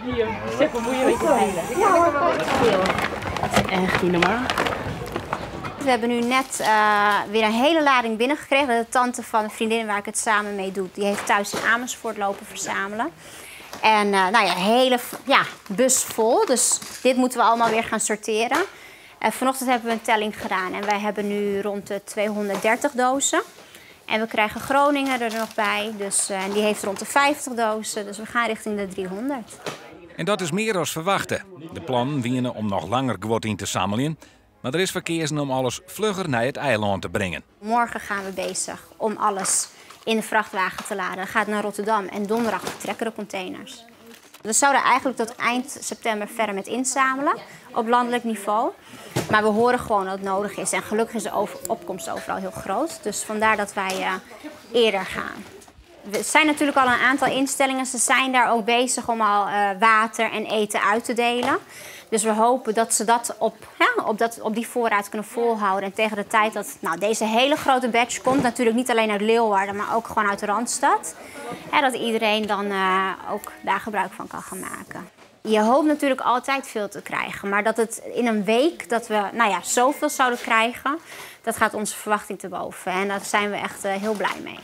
Hier, zeg maar, moet je even delen. Dat is echt niet normaal. We hebben nu net weer een hele lading binnengekregen. De tante van een vriendin waar ik het samen mee doe, die heeft thuis in Amersfoort lopen verzamelen. En nou ja, een hele bus vol. Dus dit moeten we allemaal weer gaan sorteren. Vanochtend hebben we een telling gedaan en wij hebben nu rond de 230 dozen. En we krijgen Groningen er nog bij, dus die heeft rond de 50 dozen. Dus we gaan richting de 300. En dat is meer dan verwachten. De plannen wienen om nog langer geword in te zamelen. Maar er is verkeers om alles vlugger naar het eiland te brengen. Morgen gaan we bezig om alles in de vrachtwagen te laden. Dat gaat naar Rotterdam en donderdag vertrekken de containers. We zouden eigenlijk tot eind september verder met inzamelen op landelijk niveau. Maar we horen gewoon dat het nodig is. En gelukkig is de opkomst overal heel groot. Dus vandaar dat wij eerder gaan. Er zijn natuurlijk al een aantal instellingen. Ze zijn daar ook bezig om al water en eten uit te delen. Dus we hopen dat ze dat op die voorraad kunnen volhouden. En tegen de tijd dat deze hele grote batch komt, natuurlijk niet alleen uit Leeuwarden, maar ook gewoon uit de Randstad. Dat iedereen dan ook daar gebruik van kan gaan maken. Je hoopt natuurlijk altijd veel te krijgen. Maar dat het in een week dat we zoveel zouden krijgen, dat gaat onze verwachting te boven. En daar zijn we echt heel blij mee.